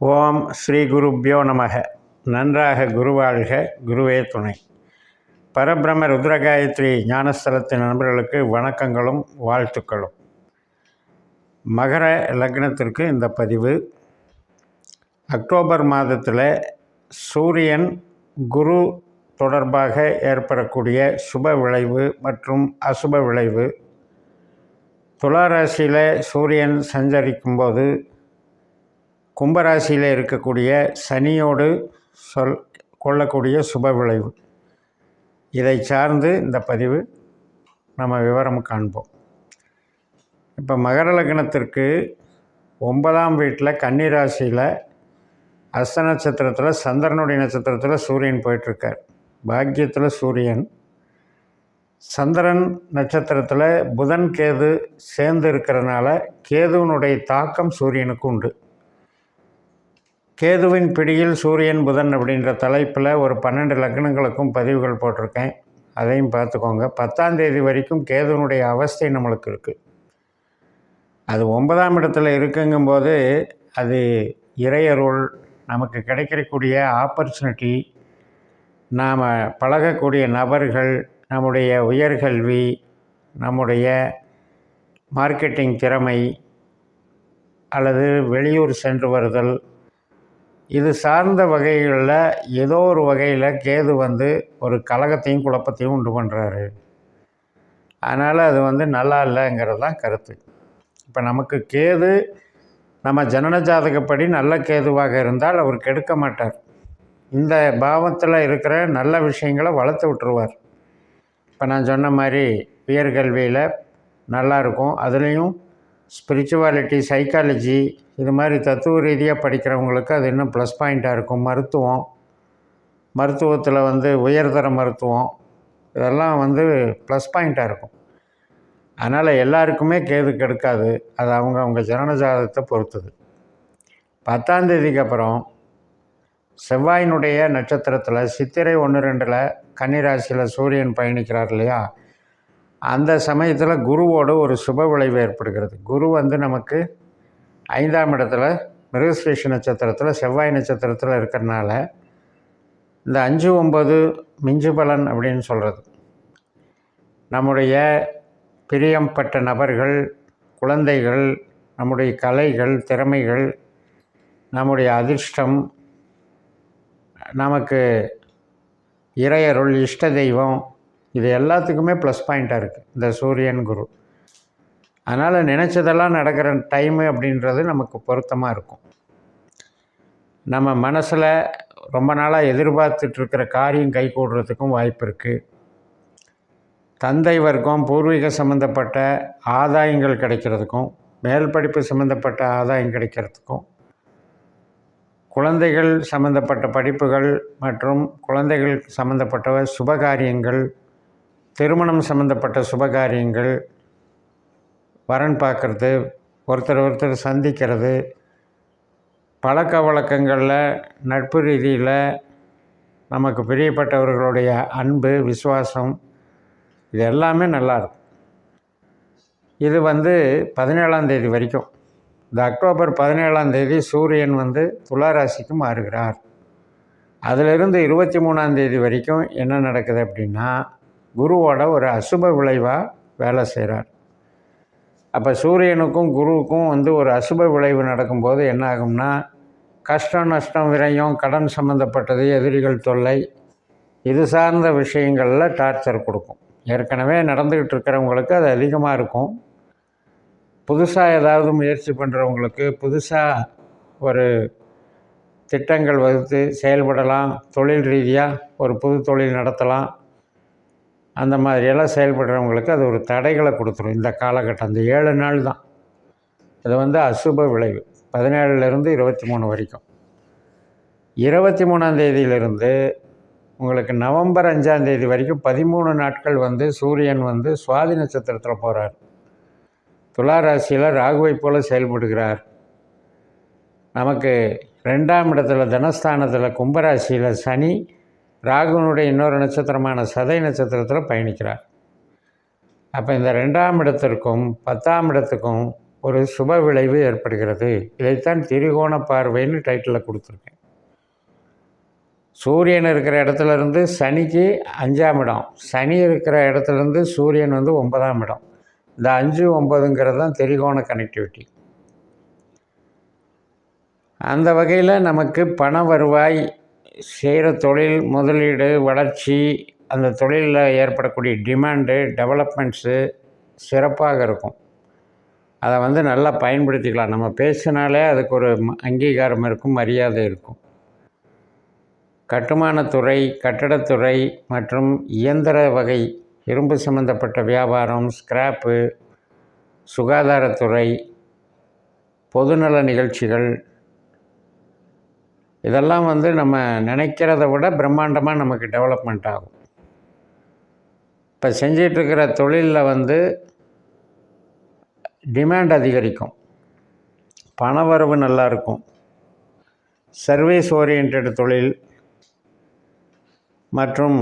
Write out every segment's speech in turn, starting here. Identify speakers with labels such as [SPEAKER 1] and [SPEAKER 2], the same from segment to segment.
[SPEAKER 1] ஓம் ஸ்ரீ குருப்யோ நமக. நன்றாக குருவாழ்க, குருவே துணை. பரபிரம ருத்ரகாயத்ரி ஞானஸ்தலத்தின் நண்பர்களுக்கு வணக்கங்களும் வாழ்த்துக்களும். மகர லக்னத்திற்கு இந்த பதிவு. அக்டோபர் மாதத்தில் சூரியன் குரு தொடர்பாக ஏற்படக்கூடிய சுப விளைவு மற்றும் அசுப விளைவு. துளாராசியில் சூரியன் சஞ்சரிக்கும்போது கும்பராசியில் இருக்கக்கூடிய சனியோடு கொள்ளக்கூடிய சுப விளைவு. இதை சார்ந்து இந்த பதிவு நம்ம விவரம் காண்போம். இப்போ மகர லக்னத்திற்கு 9ஆம் வீட்டில் கன்னிராசியில் அஸ்த நட்சத்திரத்தில் சந்திரனுடைய நட்சத்திரத்தில் சூரியன் போயிட்டுருக்கார். பாக்கியத்தில் சூரியன், சந்திரன் நட்சத்திரத்தில் புதன் கேது சேர்ந்து இருக்கிறதுனால கேதுவனுடைய தாக்கம் சூரியனுக்கு உண்டு. கேதுவின் பிடியில் சூரியன் புதன் அப்படின்ற தலைப்பில் ஒரு 12 லக்னங்களுக்கும் பதிவுகள் போட்டிருக்கேன். அதையும் பார்த்துக்கோங்க. 10ஆம் தேதி வரைக்கும் கேதுவனுடைய அவஸ்தை நம்மளுக்கு இருக்குது. அது 9ஆம் இடத்துல இருக்குங்கும்போது அது இறையருள், நமக்கு கிடைக்கக்கூடிய ஆப்பர்ச்சுனிட்டி, நாம் பழகக்கூடிய நபர்கள், நம்முடைய உயர்கல்வி, நம்முடைய மார்க்கெட்டிங் திறமை அல்லது வெளியூர் சென்று வருதல், இது சார்ந்த வகைகளில் ஏதோ ஒரு வகையில் கேது ஒரு கலகத்தையும் குழப்பத்தையும் உண்டு பண்ணுறாரு. அதனால் அது நல்லா இல்லைங்கிறது தான் கருத்து. இப்போ நமக்கு கேது நம்ம ஜனன ஜாதகப்படி நல்ல கேதுவாக இருந்தால் அவர் கெடுக்க மாட்டார். இந்த பாவத்தில் இருக்கிற நல்ல விஷயங்களை வளர்த்து விட்டுருவார். இப்போ நான் சொன்ன மாதிரி உயர்கல்வியில் நல்லாயிருக்கும். அதுலேயும் ஸ்பிரிச்சுவாலிட்டி, சைக்காலஜி, இது மாதிரி தத்துவ ரீதியாக படிக்கிறவங்களுக்கு அது இன்னும் ப்ளஸ் பாயிண்ட்டாக இருக்கும். மருத்துவத்தில் உயர்தர மருத்துவம், இதெல்லாம் ப்ளஸ் பாயிண்ட்டாக இருக்கும். அதனால் எல்லாருக்குமே கேது கெடுக்காது. அது அவங்க ஜனன ஜாதகத்தை பொறுத்தது. 10ஆம் தேதிக்கு அப்புறம் செவ்வாயினுடைய நட்சத்திரத்தில் சித்திரை 1-2 கன்னிராசியில் சூரியன் பயணிக்கிறார் இல்லையா, அந்த சமயத்தில் குருவோடு ஒரு சுப விளைவு ஏற்படுகிறது. குரு நமக்கு 5ஆம் இடத்துல மிருகஸ்ரீஷ நட்சத்திரத்தில் செவ்வாய் நட்சத்திரத்தில் இருக்கிறனால இந்த 5-9 மிஞ்சு பலன் அப்படின்னு சொல்கிறது. நம்முடைய பிரியம்பட்ட நபர்கள், குழந்தைகள், நம்முடைய கலைகள், திறமைகள், நம்முடைய அதிர்ஷ்டம், நமக்கு இறையருள், இஷ்ட தெய்வம், இது எல்லாத்துக்குமே ப்ளஸ் பாயிண்ட்டாக இருக்குது இந்த சூரியன் குரு. அதனால் நினச்சதெல்லாம் நடக்கிற டைமு அப்படின்றது நமக்கு பொருத்தமாக இருக்கும். நம்ம மனசில் ரொம்ப நாளாக எதிர்பார்த்துட்ருக்கிற காரியம் கைகூடுறதுக்கும் வாய்ப்பு இருக்குது. தந்தை வர்க்கம், பூர்வீக சம்மந்தப்பட்ட ஆதாயங்கள் கிடைக்கிறதுக்கும், மேல் படிப்பு சம்மந்தப்பட்ட ஆதாயம் கிடைக்கிறதுக்கும், குழந்தைகள் சம்மந்தப்பட்ட படிப்புகள் மற்றும் குழந்தைகள் சம்மந்தப்பட்ட சுபகாரியங்கள், திருமணம் சம்மந்தப்பட்ட சுபகாரியங்கள், வரன் பார்க்குறது, ஒருத்தர் சந்திக்கிறது, பழக்க வழக்கங்களில் நட்பு ரீதியில் நமக்கு பிரியப்பட்டவர்களுடைய அன்பு, விசுவாசம், இது எல்லாமே நல்லாயிருக்கும். இது 17ஆம் தேதி வரைக்கும். இந்த அக்டோபர் 17ஆம் தேதி சூரியன் துளாராசிக்கு மாறுகிறார். அதிலிருந்து 23ஆம் தேதி வரைக்கும் என்ன நடக்குது அப்படின்னா, குருவோட ஒரு அசுப விளைவாக வேலை செய்கிறார். அப்போ சூரியனுக்கும் குருவுக்கும் ஒரு அசுப விளைவு நடக்கும்போது என்ன ஆகும்னா, கஷ்டம், நஷ்டம், விரயம், கடன் சம்மந்தப்பட்டது, எதிரிகள் தொல்லை, இது சார்ந்த விஷயங்களில் டார்ச்சர் கொடுக்கும். ஏற்கனவே நடந்துக்கிட்டு இருக்கிறவங்களுக்கு அது அதிகமாக இருக்கும். புதுசாக ஏதாவது முயற்சி பண்ணுறவங்களுக்கு புதுசாக ஒரு திட்டங்கள் வகுத்து செயல்படலாம். தொழில் ரீதியாக ஒரு புது தொழில் நடத்தலாம். அந்த மாதிரியெல்லாம் செயல்படுறவங்களுக்கு அது ஒரு தடைகளை கொடுத்துரும். இந்த காலகட்டம், அந்த 7 நாள் தான் அது அசுப விளைவு. 17லேருந்து 23 வரைக்கும். 23ஆம் தேதியிலிருந்து உங்களுக்கு நவம்பர் 5ஆம் தேதி வரைக்கும் 13 நாட்கள் சூரியன் சுவாதி நட்சத்திரத்தில் போகிறார். துளாராசியில் ராகுவை போல செயல்படுகிறார். நமக்கு 2ஆம் இடத்துல தனஸ்தானத்தில் கும்பராசியில் சனி ராகுனுடைய இன்னொரு நட்சத்திரமான சதய நட்சத்திரத்தில் பயணிக்கிறார். அப்போ இந்த 2ஆம் இடத்திற்கும் 10ஆம் இடத்துக்கும் ஒரு சுப விளைவு ஏற்படுகிறது. இதைத்தான் திரிகோண பார்வைன்னு டைட்டிலில் கொடுத்துருக்கேன். சூரியன் இருக்கிற இடத்துலேருந்து சனிக்கு 5ஆம் இடம், சனி இருக்கிற இடத்துலேருந்து சூரியன் 9ஆம் இடம். இந்த 5, 9ங்கிறது தான் திரிகோண கனெக்டிவிட்டி. அந்த வகையில் நமக்கு பண வருவாய், செய்கிற தொழில், முதலீடு, வளர்ச்சி, அந்த தொழிலில் ஏற்படக்கூடிய டிமாண்டு, டெவலப்மெண்ட்ஸு சிறப்பாக இருக்கும். அதை நல்லா பயன்படுத்திக்கலாம். நம்ம பேசினாலே அதுக்கு ஒரு அங்கீகாரம் இருக்கும், மரியாதை இருக்கும். கட்டுமானத்துறை, கட்டடத்துறை மற்றும் இயந்திர வகை, இரும்பு சம்பந்தப்பட்ட வியாபாரம், ஸ்கிராப்பு, சுகாதாரத்துறை, பொதுநல நிகழ்ச்சிகள், இதெல்லாம் நம்ம நினைக்கிறத விட பிரம்மாண்டமாக நமக்கு டெவலப்மெண்ட் ஆகும். இப்போ செஞ்சிட்ருக்கிற தொழிலில் டிமாண்ட் அதிகரிக்கும், பணவரவு நல்லாயிருக்கும். சர்வீஸ் ஓரியன்ட் தொழில் மற்றும்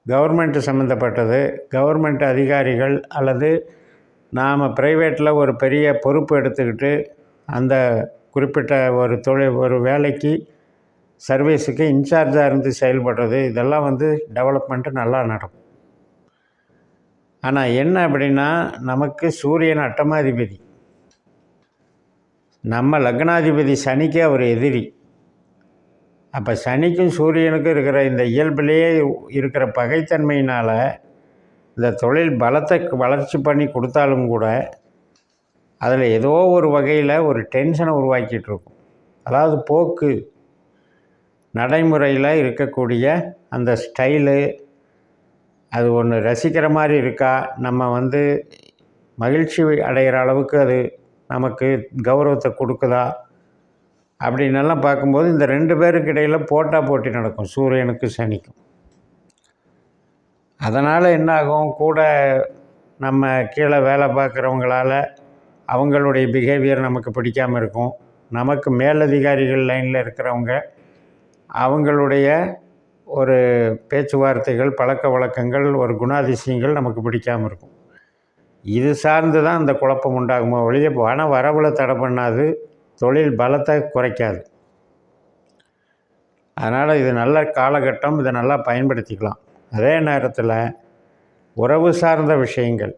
[SPEAKER 1] கவர்மெண்ட்டு சம்மந்தப்பட்டது, கவர்மெண்ட் அதிகாரிகள் அல்லது நாம் ப்ரைவேட்டில் ஒரு பெரிய பொறுப்பு எடுத்துக்கிட்டு அந்த குறிப்பிட்ட ஒரு வேலைக்கு சர்வீஸுக்கு இன்சார்ஜாக இருந்து செயல்படுறது, இதெல்லாம் டெவலப்மெண்ட்டு நல்லா நடக்கும். ஆனால் என்ன அப்படின்னா, நமக்கு சூரியன் அட்டமாதிபதி, நம்ம லக்னாதிபதி சனிக்கு அவர் எதிரி. அப்போ சனிக்கும் சூரியனுக்கும் இருக்கிற இந்த இயல்பிலேயே இருக்கிற பகைத்தன்மையினால் இந்த தொழில் பலத்தை வளர்ச்சி பண்ணி கொடுத்தாலும் கூட அதில் ஏதோ ஒரு வகையில் ஒரு டென்ஷனை உருவாக்கிட்டுருக்கும். அதாவது போக்கு, நடைமுறையில் இருக்கக்கூடிய அந்த ஸ்டைலு, அது ஒன்று ரசிக்கிற மாதிரி இருக்கா, நம்ம மகிழ்ச்சி அடைகிற அளவுக்கு அது நமக்கு கௌரவத்தை கொடுக்குதா அப்படின்னெல்லாம் பார்க்கும்போது இந்த 2 பேருக்கு இடையில் போட்டி நடக்கும், சூரியனுக்கும் சனிக்கும். அதனால் என்னாகும், கூட நம்ம கீழே வேலை பார்க்குறவங்களால அவங்களுடைய பிஹேவியர் நமக்கு பிடிக்காமல் இருக்கும். நமக்கு மேலதிகாரிகள் லைனில் இருக்கிறவங்க அவங்களுடைய ஒரு பேச்சுவார்த்தைகள், பழக்க வழக்கங்கள், ஒரு குணாதிசயங்கள் நமக்கு பிடிக்காமல் இருக்கும். இது சார்ந்து தான் இந்த குழப்பம் உண்டாகுமோ ஒழிய பண வரவில் தடை பண்ணாது, தொழில் பலத்தை குறைக்காது. அதனால் இது நல்ல காலகட்டம், இதை நல்லா பயன்படுத்திக்கலாம். அதே நேரத்தில் உறவு சார்ந்த விஷயங்கள்,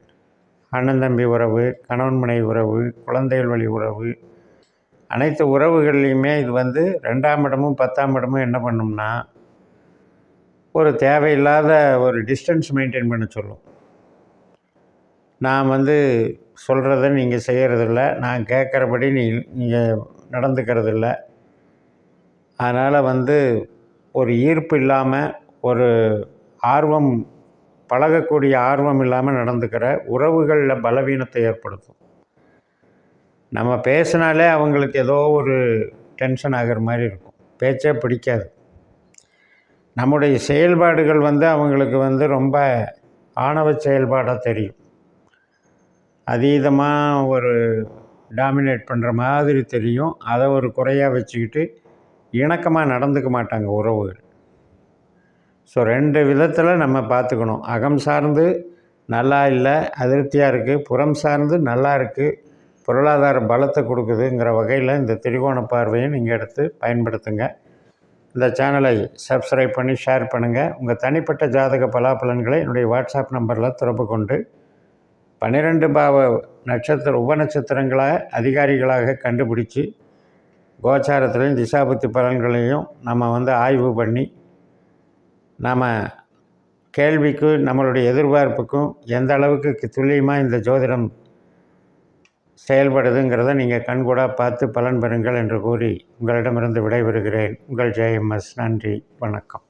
[SPEAKER 1] அண்ணன் தம்பி உறவு, கணவன் மனைவி உறவு, குழந்தைகள் வழி உறவு, அனைத்து உறவுகள்லையுமே இது 2ஆம் இடமும் 10ஆம் இடமும் என்ன பண்ணும்னா, ஒரு தேவையில்லாத ஒரு டிஸ்டன்ஸ் மெயின்டைன் பண்ண சொல்லும். நான் சொல்கிறத நீங்கள் செய்கிறதில்ல, நான் கேட்குறபடி நீங்கள் நடந்துக்கிறதில்ல. அதனால் ஒரு ஈர்ப்பு இல்லாமல், ஒரு ஆர்வம், பழகக்கூடிய ஆர்வம் இல்லாமல் நடந்துக்கிற உறவுகளில் பலவீனத்தை ஏற்படுத்தும். நம்ம பேசினாலே அவங்களுக்கு ஏதோ ஒரு டென்ஷன் ஆகிற மாதிரி இருக்கும், பேச்சே பிடிக்காது. நம்முடைய செயல்பாடுகள் அவங்களுக்கு ரொம்ப ஆணவ செயல்பாடாக தெரியும், அதீதமாக ஒரு டாமினேட் பண்ணுற மாதிரி தெரியும். அதை ஒரு குறையாக வச்சுக்கிட்டு இணக்கமாக நடந்துக்க மாட்டாங்க உறவுகள். ஸோ 2 விதத்தில் நம்ம பார்த்துக்கணும். அகம் சார்ந்து நல்லா இல்லை, அதிருப்தியாக இருக்குது, புறம் சார்ந்து நல்லா இருக்குது, பொருளாதார பலத்தை கொடுக்குதுங்கிற வகையில் இந்த திரிகோண பார்வையை நீங்கள் எடுத்து பயன்படுத்துங்க. இந்த சேனலை சப்ஸ்கிரைப் பண்ணி ஷேர் பண்ணுங்கள். உங்கள் தனிப்பட்ட ஜாதக பலாபலன்களை என்னுடைய வாட்ஸ்அப் நம்பரில் தொடர்பு கொண்டு 12 பாவ உபநட்சத்திரங்களை அதிகாரிகளாக கண்டுபிடிச்சி கோச்சாரத்திலையும் திசாபுத்தி பலன்களையும் நம்ம ஆய்வு பண்ணி, நாம் கேள்விக்கு நம்மளுடைய எதிர்பார்ப்புக்கும் எந்த அளவுக்கு துல்லியமாக இந்த ஜோதிடம் செயல்படுதுங்கிறத நீங்கள் கண்கூடாக பார்த்து பலன் பெறுங்கள் என்று கூறி உங்களிடமிருந்து விடைபெறுகிறேன். உங்கள் JMS. நன்றி, வணக்கம்.